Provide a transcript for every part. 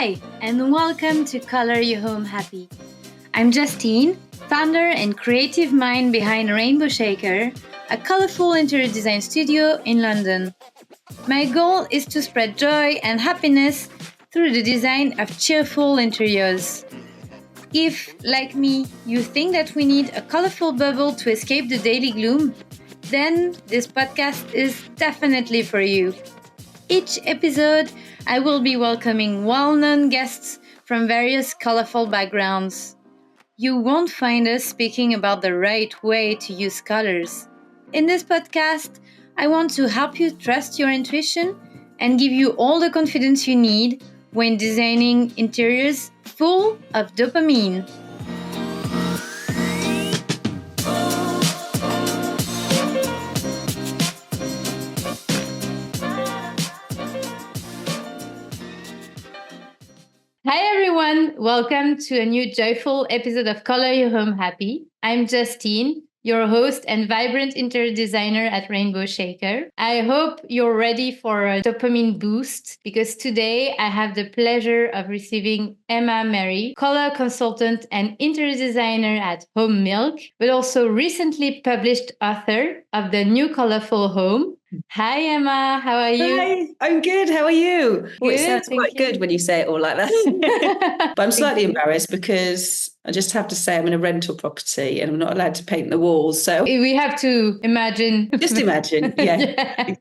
Hi, and welcome to Color Your Home Happy. I'm Justine, founder and creative mind behind Rainbow Shaker, a colorful interior design studio in London. My goal is to spread joy and happiness through the design of cheerful interiors. If, like me, you think that we need a colorful bubble to escape the daily gloom, then this podcast is definitely for you. Each episode, I will be welcoming well-known guests from various colorful backgrounds. You won't find us speaking about the right way to use colors. In this podcast, I want to help you trust your intuition and give you all the confidence you need when designing interiors full of dopamine. Hi everyone, welcome to a new joyful episode of Color Your Home Happy. I'm Justine, your host and vibrant interior designer at Rainbow Shaker. I hope you're ready for a dopamine boost because today I have the pleasure of receiving Emma Mary, color consultant and interior designer at Home Milk, but also recently published author of the new Colourful Home. Hi Emma, how are you? Hi, I'm good. How are you? Good, It sounds quite good when you say it all like that. But I'm slightly embarrassed because I just have to say I'm in a rental property and I'm not allowed to paint the walls. So we have to imagine. Just imagine, yeah.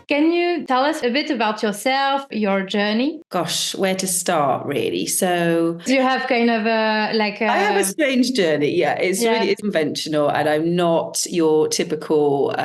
Can you tell us a bit about yourself, your journey? Gosh, where to start, really? So you have kind of I have a strange journey. Yeah, it's really conventional, and I'm not your typical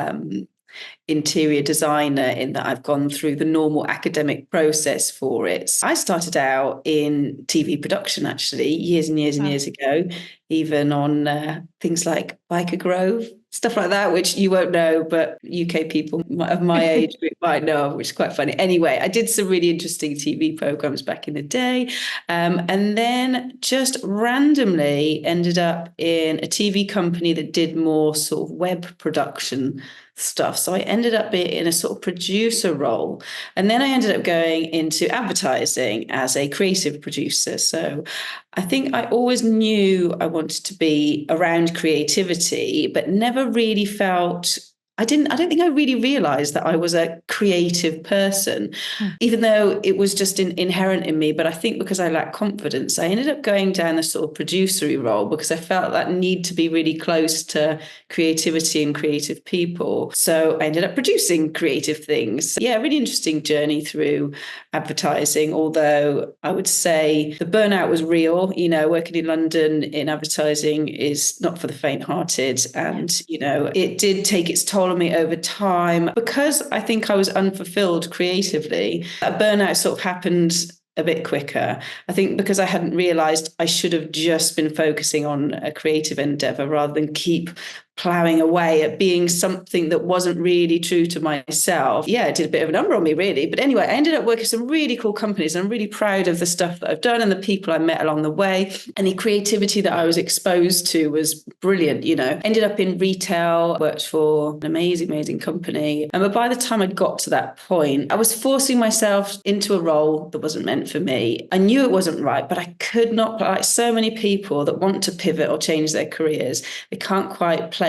interior designer in that I've gone through the normal academic process for it. I started out in TV production, actually, years and years and years ago, even on things like Biker Grove, stuff like that, which you won't know, but UK people of my age might know, which is quite funny. Anyway, I did some really interesting TV programs back in the day, and then just randomly ended up in a TV company that did more sort of web production stuff. So I ended up being in a sort of producer role. And then I ended up going into advertising as a creative producer. So I think I always knew I wanted to be around creativity, but never really felt I don't think I really realized that I was a creative person, even though it was just inherent in me. But I think because I lacked confidence, I ended up going down the sort of producery role because I felt that need to be really close to creativity and creative people. So I ended up producing creative things. Yeah, really interesting journey through advertising, although I would say the burnout was real. You know, working in London in advertising is not for the faint-hearted. And, you know, it did take its toll on me over time because I think I was unfulfilled creatively. A burnout sort of happened a bit quicker. I think because I hadn't realized I should have just been focusing on a creative endeavor rather than keep plowing away at being something that wasn't really true to myself. Yeah, it did a bit of a number on me, really. But anyway, I ended up working with some really cool companies. I'm really proud of the stuff that I've done and the people I met along the way. And the creativity that I was exposed to was brilliant, you know. Ended up in retail, worked for an amazing company. But by the time I got to that point, I was forcing myself into a role that wasn't meant for me. I knew it wasn't right, but I could not, like so many people that want to pivot or change their careers, they can't quite place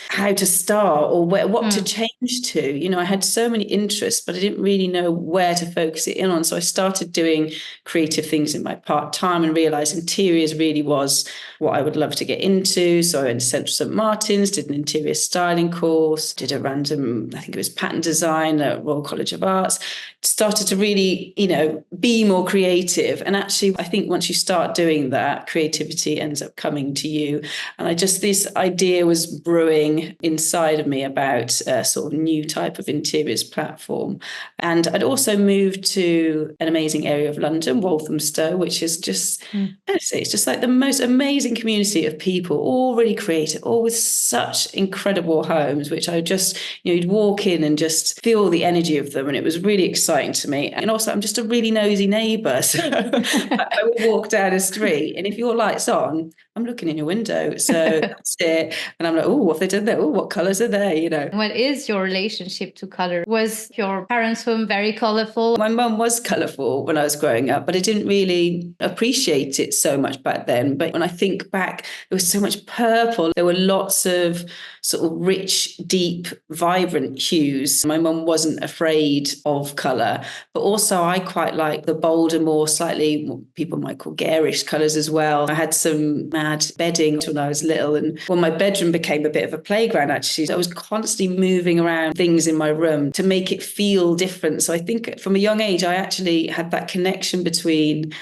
how to start or what to change to. You know, I had so many interests, but I didn't really know where to focus it in on. So I started doing creative things in my part-time and realized interiors really was what I would love to get into. So I went to Central St. Martin's, did an interior styling course, did a random, I think it was pattern design at Royal College of Arts, started to really, you know, be more creative. And actually, I think once you start doing that, creativity ends up coming to you. And this idea was brewing inside of me about a sort of new type of interiors platform. And I'd also moved to an amazing area of London, Walthamstow, which is just, it's just like the most amazing community of people, all really creative, all with such incredible homes, which I just, you know, you'd walk in and just feel the energy of them. And it was really exciting to me. And also, I'm just a really nosy neighbour. So I would walk down a street, and if your light's on, I'm looking in your window. So that's it. And I'm like, oh, what have they done there? Oh, what colours are there? What is your relationship to color? Was your parents' home very colourful? My mum was colourful when I was growing up, but I didn't really appreciate it so much back then. But when I think back, there was so much purple. There were lots of sort of rich, deep, vibrant hues. My mum wasn't afraid of colour, but also I quite like the bolder, more slightly, what people might call garish colours as well. I had some mad bedding when I was little, and when my bedroom became a bit of a playground, actually, I was constantly moving around things in my room to make it feel different. So I think from a young age, I actually had that connection between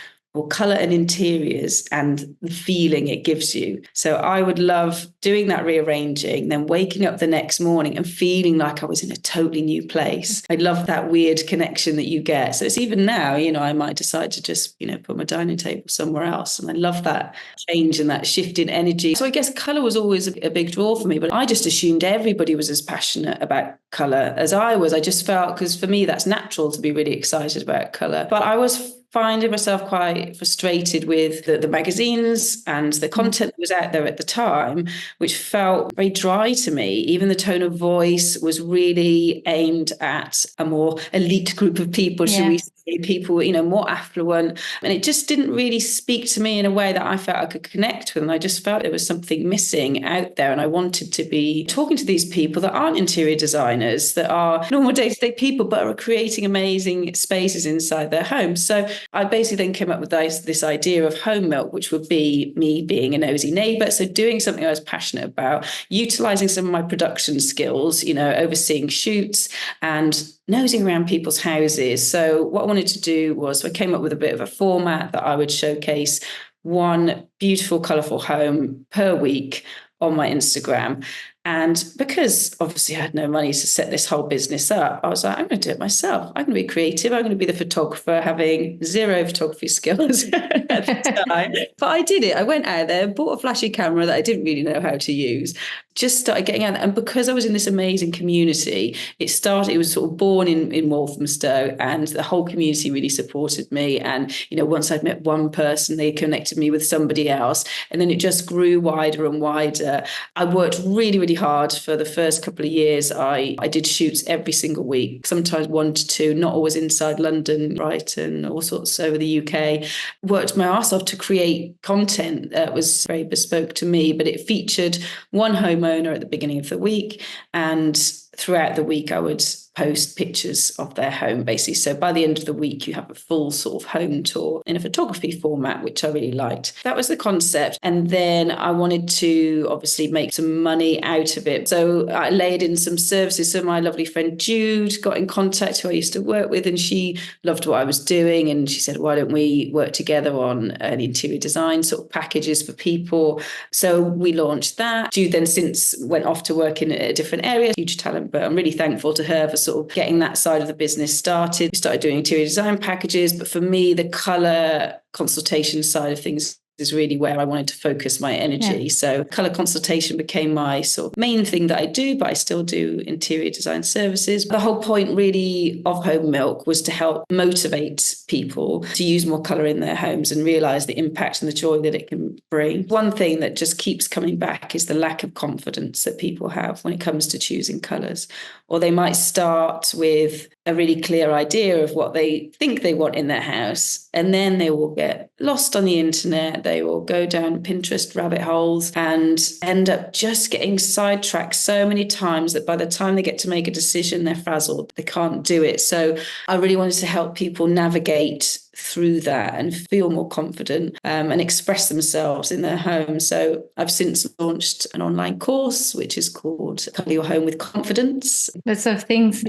colour and interiors and the feeling it gives you. So I would love doing that rearranging, then waking up the next morning and feeling like I was in a totally new place. I love that weird connection that you get. So it's even now, I might decide to just, put my dining table somewhere else. And I love that change and that shift in energy. So I guess colour was always a big draw for me, but I just assumed everybody was as passionate about colour as I was. I just felt, because for me, that's natural to be really excited about colour. But I was finding myself quite frustrated with the magazines and the content that was out there at the time, which felt very dry to me. Even the tone of voice was really aimed at a more elite group of people, should we say, people, more affluent. And it just didn't really speak to me in a way that I felt I could connect with. And I just felt there was something missing out there. And I wanted to be talking to these people that aren't interior designers, that are normal day-to-day people, but are creating amazing spaces inside their homes. So I basically then came up with this idea of home milk, which would be me being a nosy neighbour. So doing something I was passionate about, utilising some of my production skills, overseeing shoots and nosing around people's houses. So what I wanted to do was I came up with a bit of a format that I would showcase one beautiful, colourful home per week on my Instagram. And because obviously I had no money to set this whole business up, I was like, I'm going to do it myself. I'm going to be creative. I'm going to be the photographer, having zero photography skills at the time. But I did it. I went out there, bought a flashy camera that I didn't really know how to use, just started getting out there. And because I was in this amazing community, it was sort of born in Walthamstow, and the whole community really supported me. And, once I'd met one person, they connected me with somebody else. And then it just grew wider and wider. I worked really, really hard for the first couple of years. I did shoots every single week, sometimes 1 to 2, not always inside London, Brighton, all sorts over the UK. Worked my arse off to create content that was very bespoke to me, but it featured one homeowner at the beginning of the week, and throughout the week I would post pictures of their home, basically. So by the end of the week, you have a full sort of home tour in a photography format, which I really liked. That was the concept. And then I wanted to obviously make some money out of it. So I laid in some services. So my lovely friend Jude got in contact, who I used to work with, and she loved what I was doing. And she said, why don't we work together on an interior design sort of packages for people? So we launched that. Jude then since went off to work in a different area, huge talent, but I'm really thankful to her for sort of getting that side of the business started. We started doing interior design packages, but for me, the colour consultation side of things is really where I wanted to focus my energy. So colour consultation became my sort of main thing that I do, but I still do interior design services. The whole point really of Home Milk was to help motivate people to use more colour in their homes and realise the impact and the joy that it can bring. One thing that just keeps coming back is the lack of confidence that people have when it comes to choosing colours. Or they might start with a really clear idea of what they think they want in their house, and then they will get lost on the internet. They will go down Pinterest rabbit holes and end up just getting sidetracked so many times that by the time they get to make a decision, they're frazzled. They can't do it. So I really wanted to help people navigate through that and feel more confident and express themselves in their home. So I've since launched an online course, which is called Colour Your Home with Confidence. Lots of things.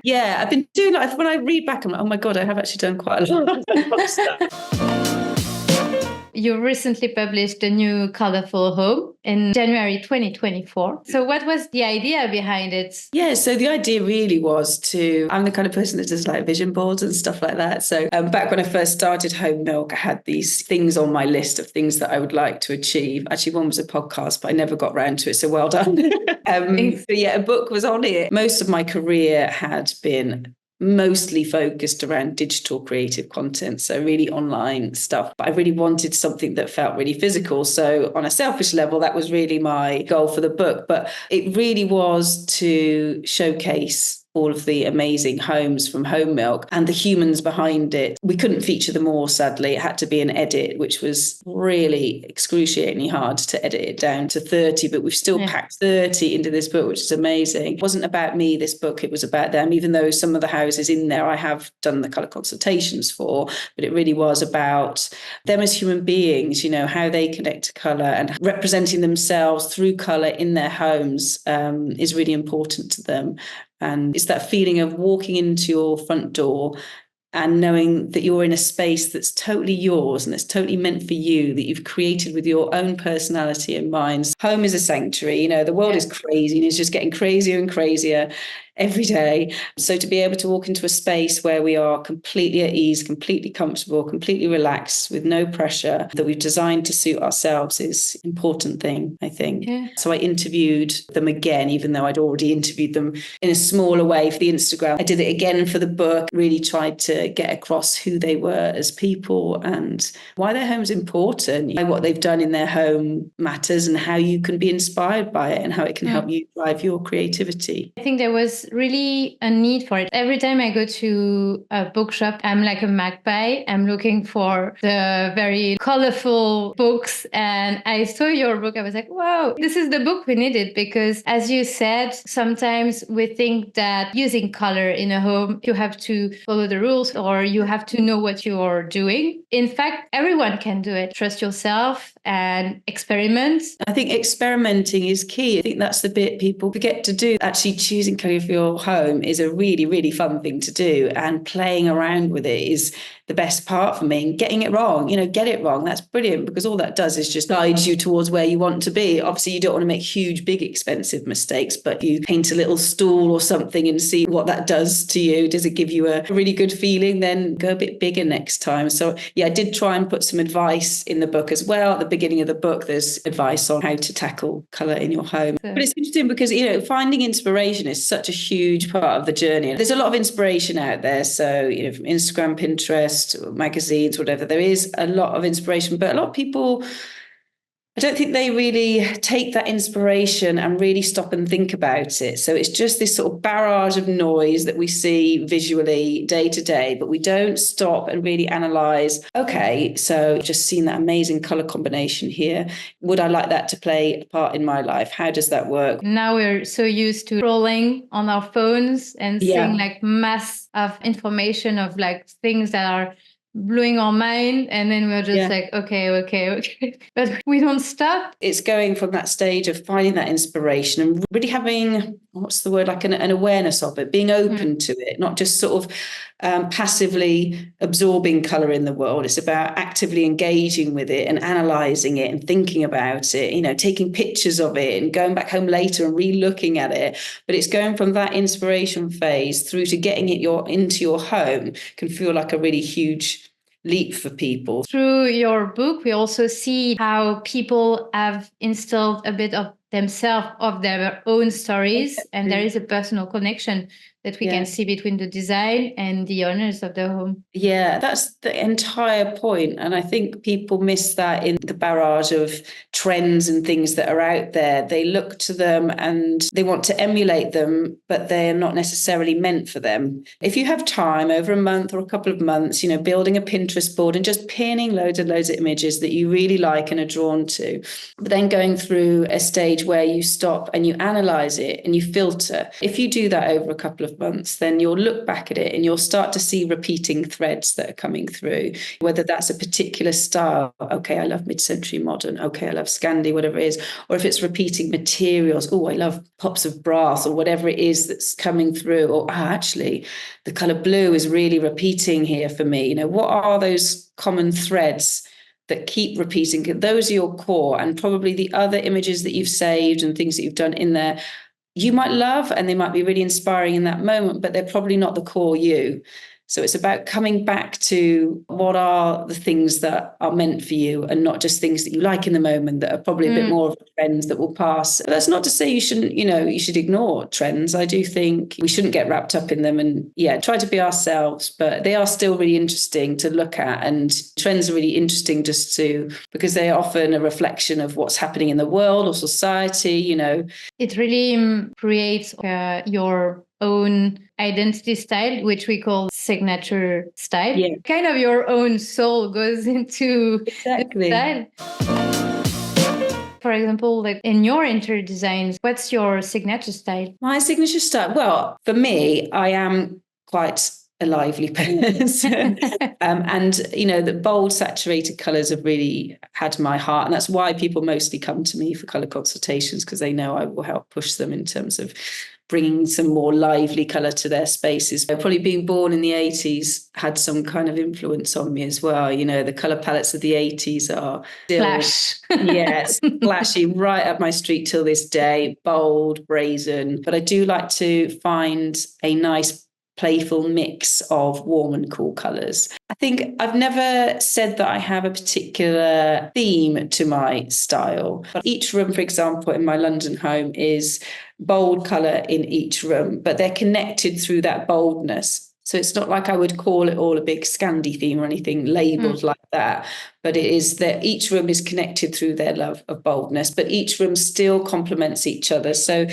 Yeah, I've been doing it. When I read back, I'm like, oh my God, I have actually done quite a lot of stuff. You recently published a new Colourful Home in January 2024. So what was the idea behind it? Yeah, so the idea really was I'm the kind of person that does like vision boards and stuff like that. So back when I first started Home Milk, I had these things on my list of things that I would like to achieve. Actually, one was a podcast, but I never got round to it. So well done. But yeah, a book was on it. Most of my career had been mostly focused around digital creative content, so really online stuff. But I really wanted something that felt really physical. So on a selfish level, that was really my goal for the book. But it really was to showcase all of the amazing homes from Home Milk and the humans behind it. We couldn't feature them all, sadly. It had to be an edit, which was really excruciatingly hard to edit it down to 30, but we've still packed 30 into this book, which is amazing. It wasn't about me, this book, it was about them, even though some of the houses in there I have done the colour consultations for, but it really was about them as human beings, how they connect to colour, and representing themselves through colour in their homes is really important to them. And it's that feeling of walking into your front door and knowing that you're in a space that's totally yours and that's totally meant for you, that you've created with your own personality in mind. Home is a sanctuary. The world is crazy and it's just getting crazier and crazier every day. So to be able to walk into a space where we are completely at ease, completely comfortable, completely relaxed, with no pressure, that we've designed to suit ourselves, is an important thing, I think. Yeah. So I interviewed them again, even though I'd already interviewed them in a smaller way for the Instagram. I did it again for the book, really tried to get across who they were as people and why their home's important, what they've done in their home matters, and how you can be inspired by it and how it can help you drive your creativity. I think there was really a need for it. Every time I go to a bookshop, I'm like a magpie. I'm looking for the very colorful books. And I saw your book. I was like, wow, this is the book we needed. Because as you said, sometimes we think that using color in a home, you have to follow the rules or you have to know what you're doing. In fact, everyone can do it. Trust yourself and experiment. I think experimenting is key. I think that's the bit people forget to do. Actually, choosing colour for your home is a really, really fun thing to do. And playing around with it is the best part for me. And getting it wrong, get it wrong. That's brilliant, because all that does is just guide you towards where you want to be. Obviously, you don't want to make huge, big, expensive mistakes, but you paint a little stool or something and see what that does to you. Does it give you a really good feeling? Then go a bit bigger next time. So yeah, I did try and put some advice in the book as well. At the beginning of the book, there's advice on how to tackle colour in your home. But it's interesting because, finding inspiration is such a huge part of the journey. There's a lot of inspiration out there. So, from Instagram, Pinterest, magazines, whatever, there is a lot of inspiration, but a lot of people, I don't think they really take that inspiration and really stop and think about it. So it's just this sort of barrage of noise that we see visually day to day, but we don't stop and really analyse, okay, so just seen that amazing colour combination here. Would I like that to play a part in my life? How does that work? Now we're so used to scrolling on our phones and seeing like mass of information of like things that are blowing our mind, and then we're just like, okay, but we don't stop. It's going from that stage of finding that inspiration and really having, what's the word, like an awareness of it, being open to it, not just sort of passively absorbing colour in the world. It's about actively engaging with it and analysing it and thinking about it, taking pictures of it and going back home later and re-looking at it. But it's going from that inspiration phase through to getting it into your home can feel like a really huge leap for people. Through your book, we also see how people have instilled a bit of themselves, of their own stories, and there is a personal connection that we can see between the design and the owners of the home. Yeah, that's the entire point. And I think people miss that in the barrage of trends and things that are out there. They look to them and they want to emulate them, but they're not necessarily meant for them. If you have time over a month or a couple of months, building a Pinterest board and just pinning loads and loads of images that you really like and are drawn to, but then going through a stage where you stop and you analyze it and you filter. If you do that over a couple of months, then you'll look back at it and you'll start to see repeating threads that are coming through, whether that's a particular style. Okay, I love mid-century modern. Okay, I love Scandi, whatever it is. Or if it's repeating materials. Oh, I love pops of brass or whatever it is that's coming through. Or actually, the colour blue is really repeating here for me. What are those common threads that keep repeating? Those are your core, and probably the other images that you've saved and things that you've done in there you might love, and they might be really inspiring in that moment, but they're probably not the core you. So it's about coming back to what are the things that are meant for you and not just things that you like in the moment that are probably a bit more of trends that will pass. That's not to say you shouldn't, you should ignore trends. I do think we shouldn't get wrapped up in them and try to be ourselves, but they are still really interesting to look at. And trends are really interesting because they are often a reflection of what's happening in the world or society, It really creates your own identity style, which we call signature style. Yeah. Kind of your own soul goes into Exactly. the style. For example, like in your interior designs, what's your signature style? My signature style? Well, for me, I am quite a lively person. And, the bold, saturated colours have really had my heart. And that's why people mostly come to me for colour consultations, because they know I will help push them in terms of bringing some more lively colour to their spaces. Probably being born in the 80s had some kind of influence on me as well. The colour palettes of the 80s are still... Flash. Yes, flashy, right up my street till this day, bold, brazen. But I do like to find a nice playful mix of warm and cool colours. I think I've never said that I have a particular theme to my style. But each room, for example, in my London home is bold colour in each room, but they're connected through that boldness. So it's not like I would call it all a big Scandi theme or anything labelled like that, but it is that each room is connected through their love of boldness, but each room still complements each other. So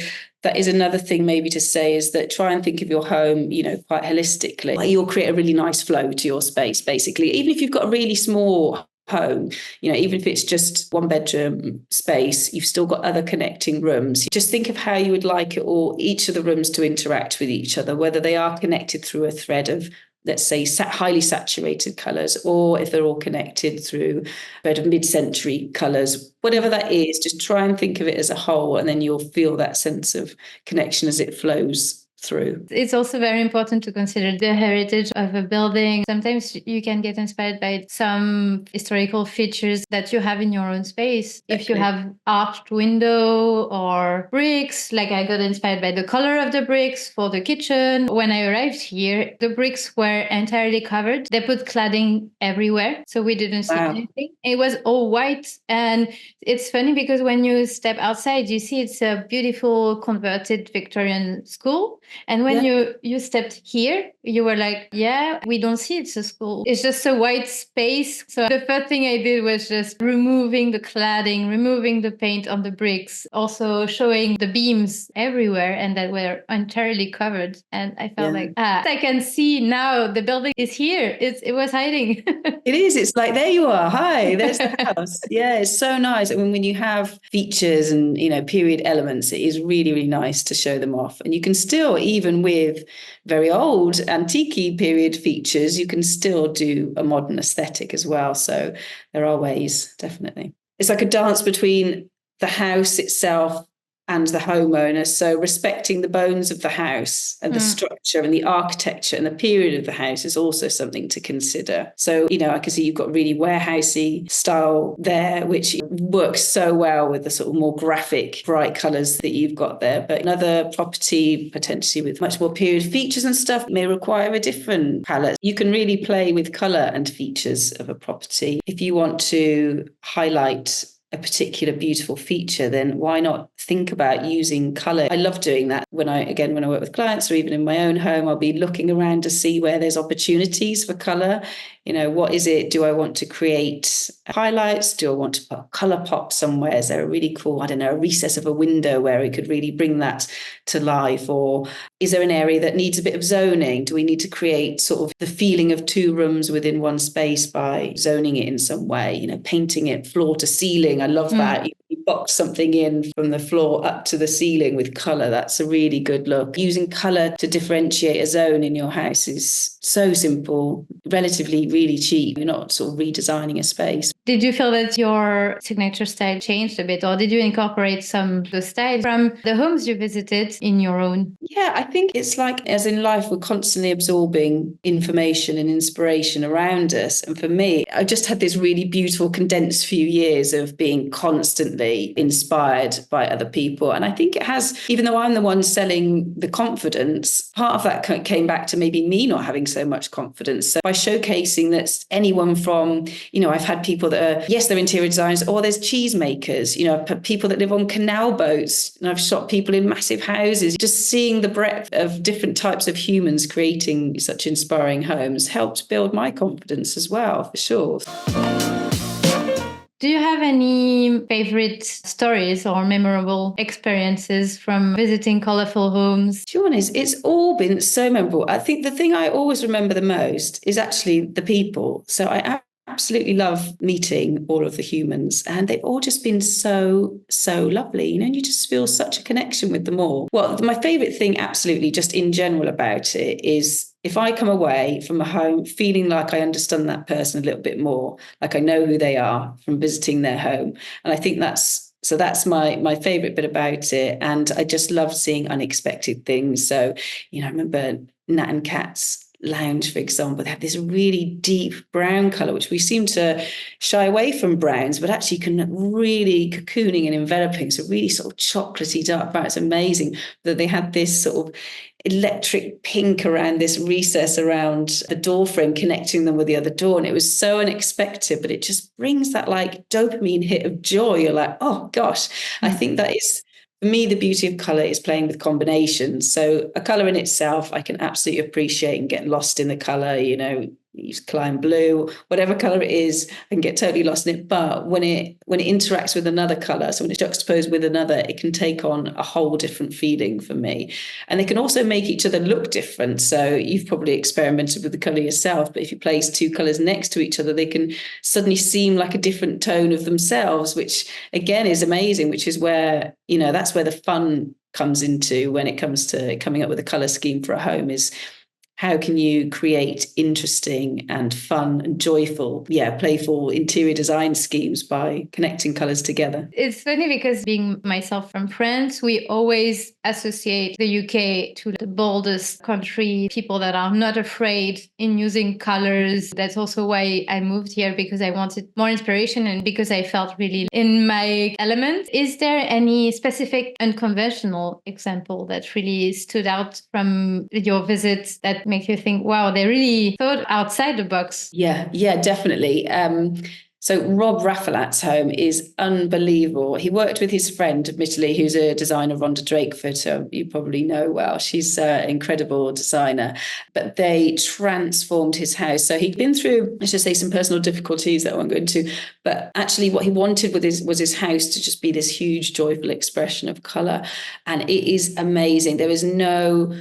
that is another thing maybe to say, is that try and think of your home, quite holistically. You'll create a really nice flow to your space, basically. Even if you've got a really small home, even if it's just one bedroom space, you've still got other connecting rooms. Just think of how you would like it all, each of the rooms to interact with each other, whether they are connected through a thread of, let's say, highly saturated colours, or if they're all connected through a thread of mid-century colours. Whatever that is, just try and think of it as a whole, and then you'll feel that sense of connection as it flows through. It's also very important to consider the heritage of a building. Sometimes you can get inspired by some historical features that you have in your own space. Exactly. If you have arched window or bricks, like I got inspired by the color of the bricks for the kitchen. When I arrived here, the bricks were entirely covered. They put cladding everywhere, so we didn't see anything. It was all white, and it's funny because when you step outside, you see it's a beautiful converted Victorian school. And when you stepped here, you were like, we don't see it's a school. It's just a white space. So the first thing I did was just removing the cladding, removing the paint on the bricks, also showing the beams everywhere and that were entirely covered. And I felt like, I can see now the building is here. It was hiding. It is. It's like, there you are. Hi, there's the house. Yeah, it's so nice. I mean, when you have features and, period elements, it is really, really nice to show them off. And you can still, even with very old antique period features, you can still do a modern aesthetic as well. So there are ways, definitely. It's like a dance between the house itself and the homeowner. So respecting the bones of the house and the structure and the architecture and the period of the house is also something to consider. So, I can see you've got really warehousey style there, which works so well with the sort of more graphic, bright colours that you've got there. But another property, potentially with much more period features and stuff, may require a different palette. You can really play with colour and features of a property. If you want to highlight a particular beautiful feature, then why not think about using colour? I love doing that when I work with clients, or even in my own home, I'll be looking around to see where there's opportunities for colour. What is it? Do I want to create highlights? Do I want to put a colour pop somewhere? Is there a really cool, a recess of a window where we could really bring that to life? Or is there an area that needs a bit of zoning? Do we need to create sort of the feeling of two rooms within one space by zoning it in some way, painting it floor to ceiling? I love that. You box something in from the floor up to the ceiling with colour. That's a really good look. Using colour to differentiate a zone in your house is so simple, relatively really cheap. You're not sort of redesigning a space. Did you feel that your signature style changed a bit, or did you incorporate some of the styles from the homes you visited in your own? Yeah, I think it's like, as in life, we're constantly absorbing information and inspiration around us. And for me, I just had this really beautiful condensed few years of being constantly inspired by other people. And I think it has, even though I'm the one selling the confidence, part of that came back to maybe me not having so much confidence. So by showcasing that anyone from, I've had people that are, yes, they're interior designers, or there's cheesemakers, people that live on canal boats. And I've shot people in massive houses. Just seeing the breadth of different types of humans creating such inspiring homes helped build my confidence as well, for sure. Do you have any favorite stories or memorable experiences from visiting Colourful Homes? To be honest, it's all been so memorable. I think the thing I always remember the most is actually the people. So I absolutely love meeting all of the humans, and they've all just been so lovely, and you just feel such a connection with them all. Well, my favorite thing absolutely just in general about it is if I come away from a home feeling like I understand that person a little bit more, like I know who they are from visiting their home. And I think that's my favorite bit about it. And I just love seeing unexpected things. So, I remember Nat and Kat's lounge, for example, they have this really deep brown color, which we seem to shy away from browns, but actually can really cocooning and enveloping. So really sort of chocolatey dark brown. It's amazing that they had this sort of electric pink around this recess around the door frame, connecting them with the other door. And it was so unexpected, but it just brings that like dopamine hit of joy. You're like, oh gosh, I think that is, for me, the beauty of colour is playing with combinations. So a colour in itself, I can absolutely appreciate and get lost in the colour, use climb blue, whatever colour it is, I can get totally lost in it. But when it interacts with another colour, so when it's juxtaposed with another, it can take on a whole different feeling for me. And they can also make each other look different. So you've probably experimented with the colour yourself, but if you place two colours next to each other, they can suddenly seem like a different tone of themselves, which again is amazing, which is where, that's where the fun comes into when it comes to coming up with a colour scheme for a home, is how can you create interesting and fun and joyful, playful interior design schemes by connecting colours together? It's funny because being myself from France, we always associate the UK to the boldest country, people that are not afraid in using colors. That's also why I moved here, because I wanted more inspiration and because I felt really in my element. Is there any specific unconventional example that really stood out from your visits that make you think, wow, they really thought outside the box? Yeah, definitely. So Rob Raffalat's home is unbelievable. He worked with his friend, admittedly, who's a designer, Rhonda Drakeford, so you probably know well. She's an incredible designer. But they transformed his house. So he'd been through, let's just say, some personal difficulties that I won't go into. But actually what he wanted was his house to just be this huge, joyful expression of colour. And it is amazing. There is no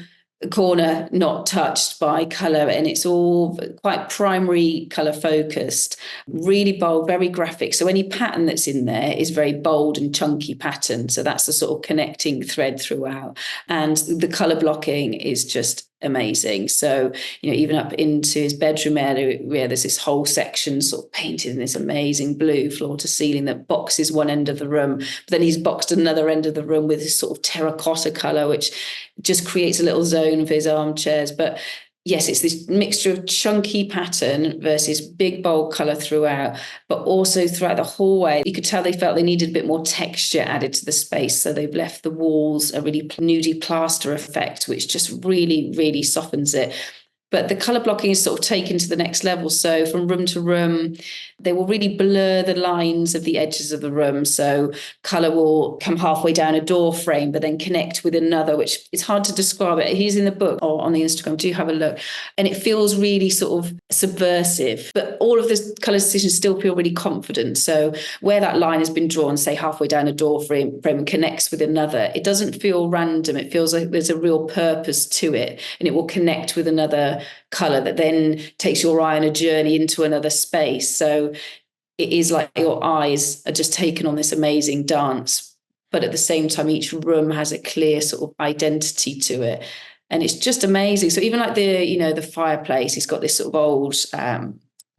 corner not touched by colour, and it's all quite primary colour focused, really bold, very graphic. So any pattern that's in there is very bold and chunky pattern, so that's the sort of connecting thread throughout, and the colour blocking is just amazing. So even up into his bedroom area where there's this whole section sort of painted in this amazing blue floor to ceiling that boxes one end of the room, but then he's boxed another end of the room with this sort of terracotta color, which just creates a little zone for his armchairs. But yes, it's this mixture of chunky pattern versus big, bold colour throughout, but also throughout the hallway. You could tell they felt they needed a bit more texture added to the space. So they've left the walls a really nudie plaster effect, which just really, really softens it. But the colour blocking is sort of taken to the next level. So from room to room, they will really blur the lines of the edges of the room. So colour will come halfway down a door frame, but then connect with another, which is hard to describe it. He's in the book or on the Instagram. Do have a look. And it feels really sort of subversive, but all of the colour decisions still feel really confident. So where that line has been drawn, say halfway down a door frame connects with another, it doesn't feel random. It feels like there's a real purpose to it, and it will connect with another colour that then takes your eye on a journey into another space. So it is like your eyes are just taken on this amazing dance, but at the same time each room has a clear sort of identity to it, and it's just amazing. So even like the fireplace, it's got this sort of old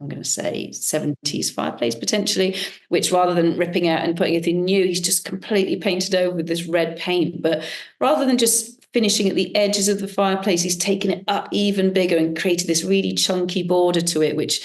I'm going to say 70s fireplace potentially, which rather than ripping out and putting anything new, he's just completely painted over with this red paint. But rather than just finishing at the edges of the fireplace, he's taken it up even bigger and created this really chunky border to it, which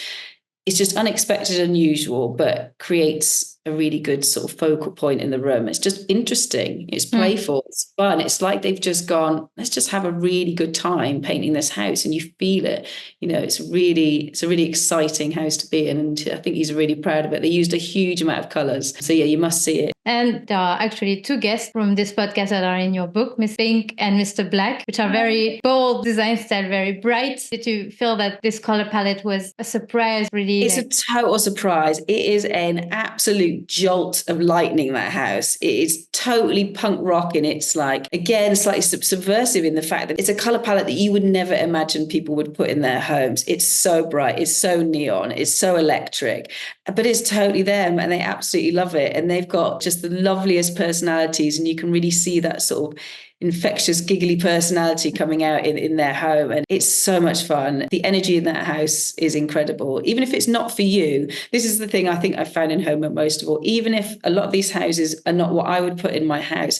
is just unexpected and unusual, but creates a really good sort of focal point in the room. It's just interesting. It's playful. It's fun. It's like they've just gone, let's just have a really good time painting this house, and you feel it. It's a really exciting house to be in, and I think he's really proud of it. They used a huge amount of colours. So yeah, you must see it. And there are actually 2 guests from this podcast that are in your book, Miss Pink and Mr. Black, which are very bold design style, very bright. Did you feel that this color palette was a surprise? Really, it's a total surprise. It is an absolute jolt of lightning, that house. It is totally punk rock, and it's like, again, slightly subversive in the fact that it's a color palette that you would never imagine people would put in their homes. It's so bright, it's so neon, it's so electric, but it's totally them, and they absolutely love it. And they've got just the loveliest personalities, and you can really see that sort of infectious, giggly personality coming out in their home. And it's so much fun. The energy in that house is incredible. Even if it's not for you, this is the thing I think I found in home most of all. Even if a lot of these houses are not what I would put in my house,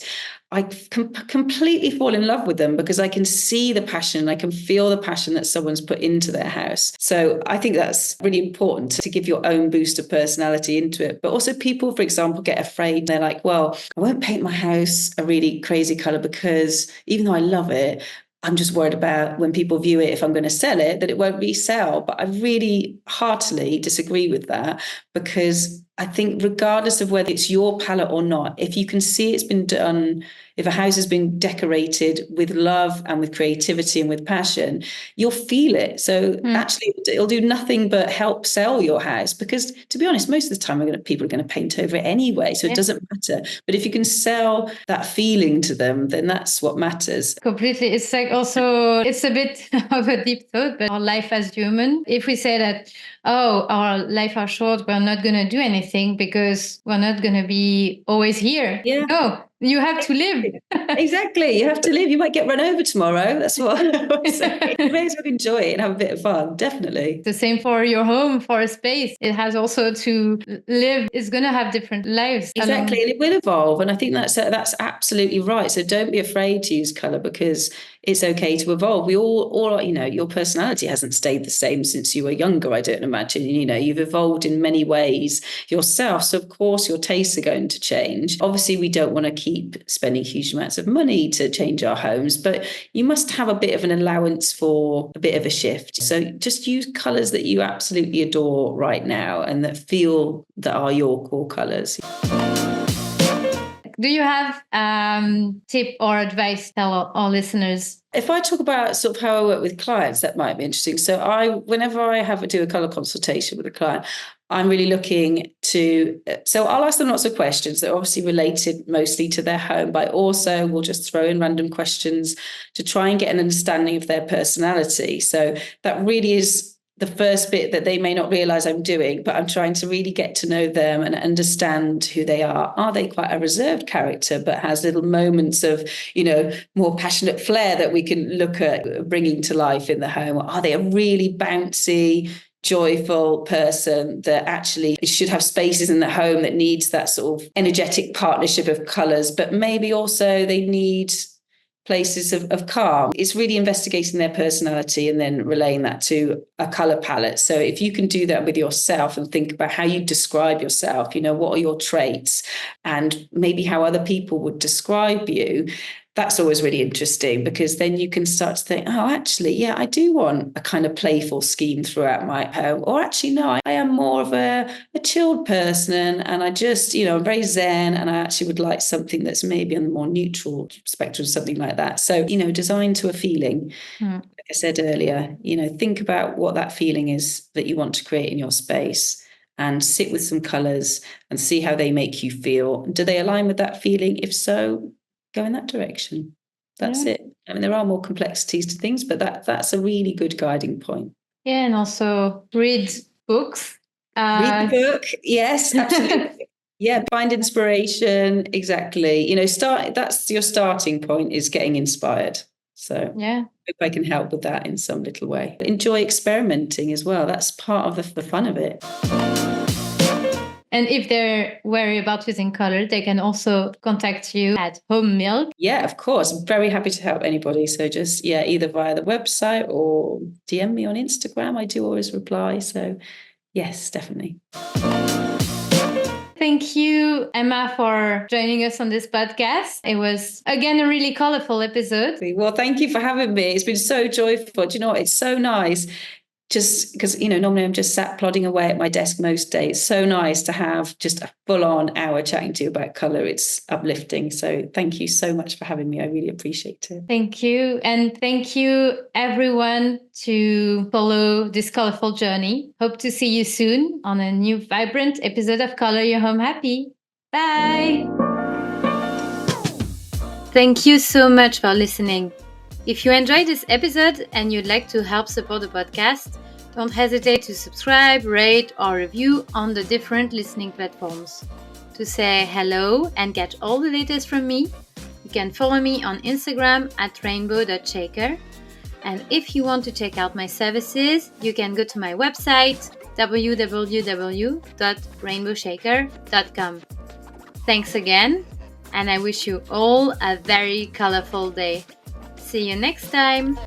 I completely fall in love with them because I can see the passion. I can feel the passion that someone's put into their house. So I think that's really important to give your own boost of personality into it. But also people, for example, get afraid. They're like, well, I won't paint my house a really crazy color because even though I love it, I'm just worried about when people view it, if I'm going to sell it, that it won't resell. But I really heartily disagree with that, because I think regardless of whether it's your palette or not, if you can see it's been done, if a house has been decorated with love and with creativity and with passion, you'll feel it. So actually, it'll do nothing but help sell your house, because to be honest, most of the time people are going to paint over it anyway. So it doesn't matter. But if you can sell that feeling to them, then that's what matters. Completely. It's like also, it's a bit of a deep thought, but our life as human, if we say that, oh, our life are short, we're not going to do anything because we're not going to be always here. Yeah. No, you have to live. Exactly. You have to live. You might get run over tomorrow. That's what I would say. You may as well enjoy it and have a bit of fun. Definitely. The same for your home, for a space. It has also to live. It's going to have different lives. Exactly. And it will evolve. And I think that's absolutely right. So don't be afraid to use colour, because it's okay to evolve. We all, your personality hasn't stayed the same since you were younger, I don't imagine. You've evolved in many ways yourself. So of course your tastes are going to change. Obviously, we don't want to keep spending huge amounts of money to change our homes, but you must have a bit of an allowance for a bit of a shift. So just use colours that you absolutely adore right now and that are your core colours. Do you have tip or advice to tell our listeners? If I talk about sort of how I work with clients, that might be interesting. So whenever I do a colour consultation with a client, I'm really looking so I'll ask them lots of questions that are obviously related mostly to their home, but also we'll just throw in random questions to try and get an understanding of their personality. So that really is the first bit that they may not realize I'm doing, but I'm trying to really get to know them and understand who they are. Are they quite a reserved character, but has little moments of, more passionate flair that we can look at bringing to life in the home? Or are they a really bouncy, joyful person that actually should have spaces in the home that needs that sort of energetic partnership of colours, but maybe also they need places of calm? It's really investigating their personality and then relaying that to a colour palette. So if you can do that with yourself and think about how you describe yourself, what are your traits, and maybe how other people would describe you, that's always really interesting, because then you can start to think, oh, actually, yeah, I do want a kind of playful scheme throughout my home. Or actually, no, I am more of a chilled person, and I just, I'm very zen, and I actually would like something that's maybe on the more neutral spectrum, something like that. So, design to a feeling. Like I said earlier, think about what that feeling is that you want to create in your space, and sit with some colours and see how they make you feel. Do they align with that feeling? If so, go in that direction. That's it. I mean, there are more complexities to things, but that's a really good guiding point. Yeah, and also read books. Read the book. Yes, absolutely. Yeah, find inspiration. Exactly. That's your starting point, is getting inspired. So yeah, hope I can help with that in some little way. Enjoy experimenting as well. That's part of the fun of it. And if they're wary about using color, they can also contact you at Home Milk. Yeah, of course. I'm very happy to help anybody. So just, either via the website or DM me on Instagram. I do always reply. So yes, definitely. Thank you, Emma, for joining us on this podcast. It was, again, a really colorful episode. Well, thank you for having me. It's been so joyful. Do you know what? It's so nice. Just because, normally I'm just sat plodding away at my desk most days. So nice to have just a full-on hour chatting to you about colour. It's uplifting. So thank you so much for having me. I really appreciate it. Thank you. And thank you, everyone, to follow this colourful journey. Hope to see you soon on a new vibrant episode of Colour Your Home Happy. Bye. Thank you so much for listening. If you enjoyed this episode and you'd like to help support the podcast, don't hesitate to subscribe, rate, or review on the different listening platforms. To say hello and get all the latest from me, you can follow me on Instagram at rainbow.shaker. And if you want to check out my services, you can go to my website, www.rainbowshaker.com. Thanks again, and I wish you all a very colorful day. See you next time!